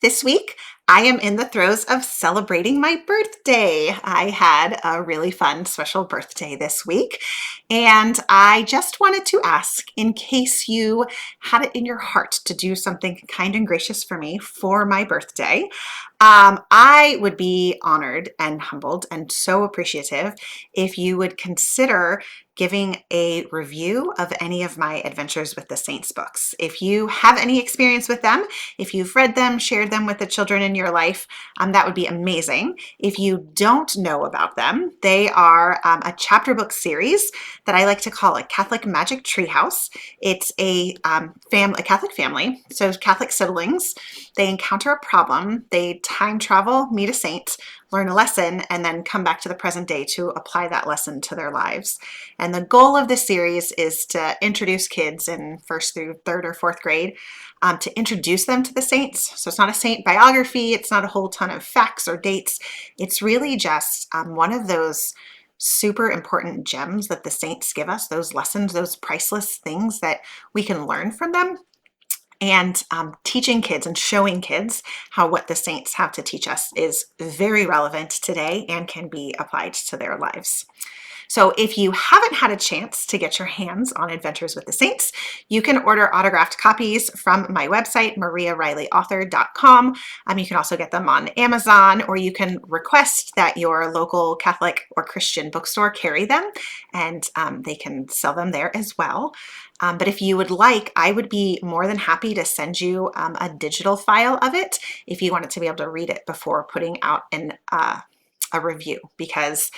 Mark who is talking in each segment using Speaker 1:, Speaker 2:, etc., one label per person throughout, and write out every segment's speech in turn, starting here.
Speaker 1: This week, I am in the throes of celebrating my birthday. I had a really fun special birthday this week, and I just wanted to ask, in case you had it in your heart to do something kind and gracious for me for my birthday, I would be honored and humbled and so appreciative if you would consider giving a review of any of my Adventures with the Saints books. If you have any experience with them, if you've read them, shared them with the children in your life, that would be amazing. If you don't know about them, they are a chapter book series that I like to call a Catholic Magic Treehouse. It's a Catholic family, so Catholic siblings. They encounter a problem, they time travel, meet a saint, learn a lesson, and then come back to the present day to apply that lesson to their lives. And the goal of this series is to introduce kids in first through third or fourth grade, to introduce them to the saints. So it's not a saint biography, it's not a whole ton of facts or dates. It's really just one of those super important gems that the saints give us, those lessons, those priceless things that we can learn from them. And teaching kids and showing kids how what the saints have to teach us is very relevant today and can be applied to their lives. So if you haven't had a chance to get your hands on Adventures with the Saints, you can order autographed copies from my website, mariarileyauthor.com. You can also get them on Amazon, or you can request that your local Catholic or Christian bookstore carry them, and they can sell them there as well. But if you would like, I would be more than happy to send you a digital file of it if you wanted to be able to read it before putting out a review, because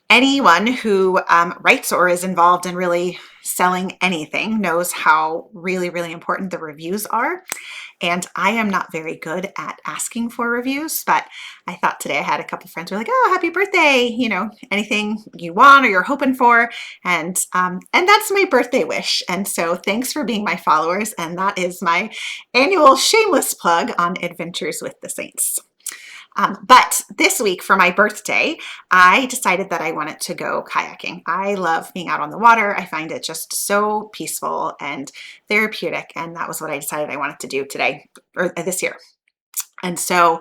Speaker 1: anyone who writes or is involved in really selling anything knows how really, really important the reviews are. And I am not very good at asking for reviews, but I thought today I had a couple friends who were like, "Oh, happy birthday, anything you want or you're hoping for." And that's my birthday wish. And so thanks for being my followers. And that is my annual shameless plug on Adventures with the Saints. But this week for my birthday, I decided that I wanted to go kayaking. I love being out on the water. I find it just so peaceful and therapeutic. And that was what I decided I wanted to do today or this year. And so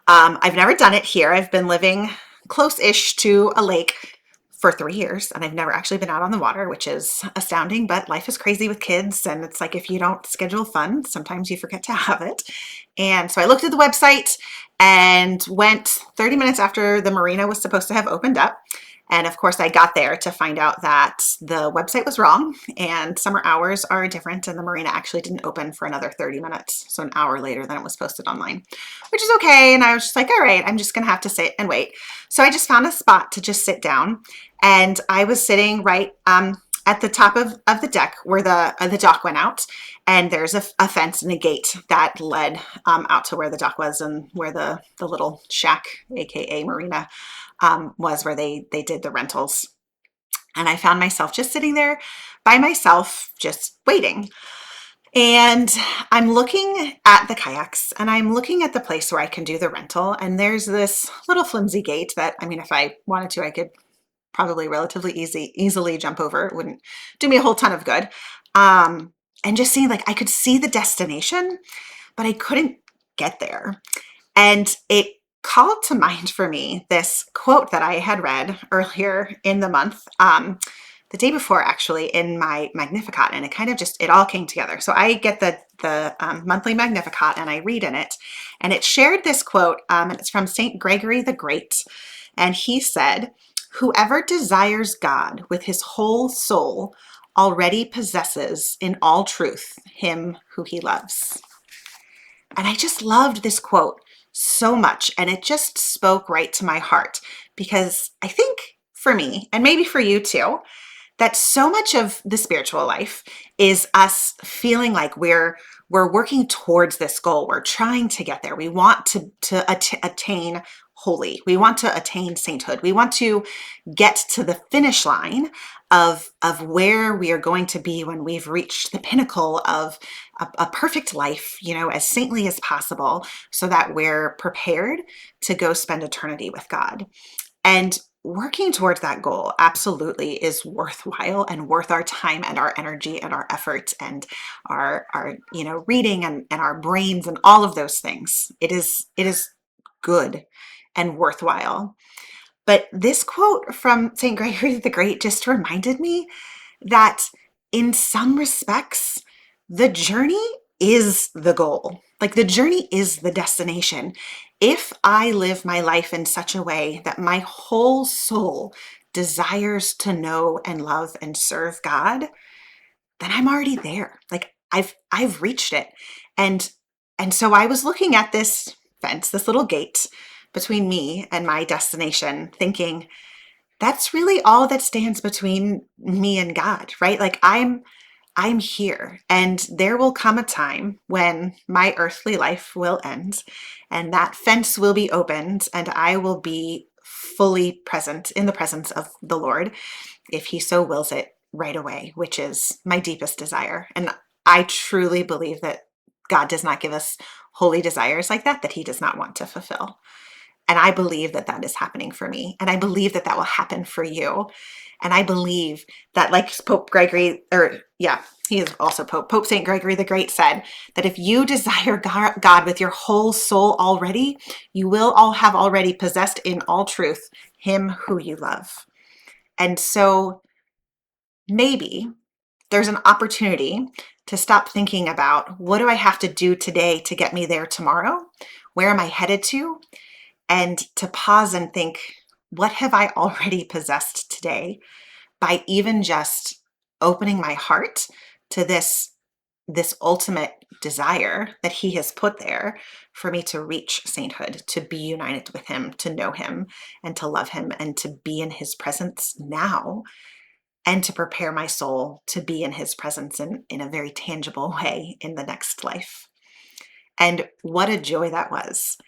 Speaker 1: I've never done it here. I've been living close-ish to a lake for 3 years, and I've never actually been out on the water, which is astounding, but life is crazy with kids. And it's like, if you don't schedule fun, sometimes you forget to have it. And so I looked at the website and went 30 minutes after the marina was supposed to have opened up. And of course, I got there to find out that the website was wrong and summer hours are different, and the marina actually didn't open for another 30 minutes. So an hour later than it was posted online, which is okay. And I was just like, all right, I'm just gonna have to sit and wait. So I just found a spot to just sit down, and I was sitting right at the top of the deck where the dock went out, and there's a fence and a gate that led out to where the dock was and where the little shack, aka marina, was where they did the rentals. And I found myself just sitting there by myself, just waiting. And I'm looking at the kayaks, and I'm looking at the place where I can do the rental. And there's this little flimsy gate that, I mean, if I wanted to, I could probably relatively easily jump over. It wouldn't do me a whole ton of good. And just seeing, like, I could see the destination, but I couldn't get there. And it called to mind for me this quote that I had read earlier in the month, the day before actually, in my Magnificat, and it all came together. So I get the monthly Magnificat and I read in it, and it shared this quote, and it's from Saint Gregory the Great. And he said, "Whoever desires God with his whole soul already possesses in all truth him who he loves." And I just loved this quote so much, and it just spoke right to my heart, because I think for me, and maybe for you too, that so much of the spiritual life is us feeling like we're working towards this goal. We're trying to get there. We want to attain holy. We want to attain sainthood. We want to get to the finish line of where we are going to be when we've reached the pinnacle of a perfect life, as saintly as possible, so that we're prepared to go spend eternity with God. And working towards that goal absolutely is worthwhile and worth our time and our energy and our effort and our reading and our brains and all of those things. It is good and worthwhile. But this quote from St. Gregory the Great just reminded me that in some respects, the journey is the goal. Like the journey is the destination. If I live my life in such a way that my whole soul desires to know and love and serve God, then I'm already there. Like I've reached it. And and so I was looking at this fence, this little gate between me and my destination, thinking, that's really all that stands between me and God, right? Like I'm here, and there will come a time when my earthly life will end and that fence will be opened and I will be fully present in the presence of the Lord if he so wills it right away, which is my deepest desire. And I truly believe that God does not give us holy desires like that he does not want to fulfill. And I believe that that is happening for me. And I believe that that will happen for you. And I believe that, like Pope Gregory, or yeah, he is also Pope St. Gregory the Great said, that if you desire God with your whole soul already, you will all have already possessed in all truth him who you love. And so maybe there's an opportunity to stop thinking about, what do I have to do today to get me there tomorrow? Where am I headed to? And to pause and think, what have I already possessed today by even just opening my heart to this ultimate desire that he has put there for me to reach sainthood, to be united with him, to know him and to love him and to be in his presence now, and to prepare my soul to be in his presence in a very tangible way in the next life. And what a joy that was.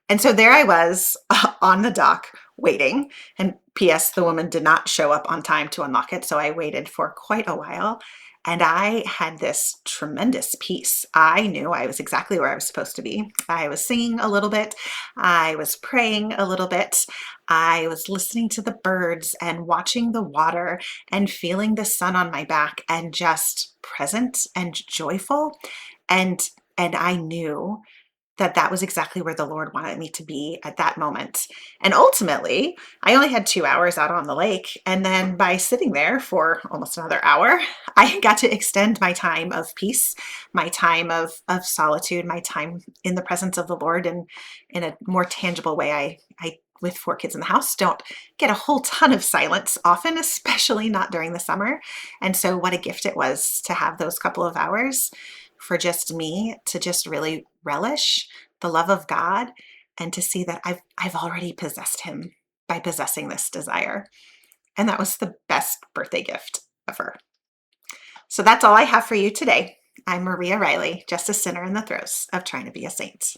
Speaker 1: And so there I was on the dock waiting. And P.S., the woman did not show up on time to unlock it. So I waited for quite a while. And I had this tremendous peace. I knew I was exactly where I was supposed to be. I was singing a little bit. I was praying a little bit. I was listening to the birds and watching the water and feeling the sun on my back and just present and joyful. And I knew that that was exactly where the Lord wanted me to be at that moment. And ultimately, I only had 2 hours out on the lake. And then by sitting there for almost another hour, I got to extend my time of peace, my time of solitude, my time in the presence of the Lord in a more tangible way. I with 4 kids in the house, don't get a whole ton of silence often, especially not during the summer. And so what a gift it was to have those couple of hours for just me to just really relish the love of God and to see that I've already possessed him by possessing this desire. And that was the best birthday gift ever. So that's all I have for you today. I'm Maria Riley, just a sinner in the throes of trying to be a saint.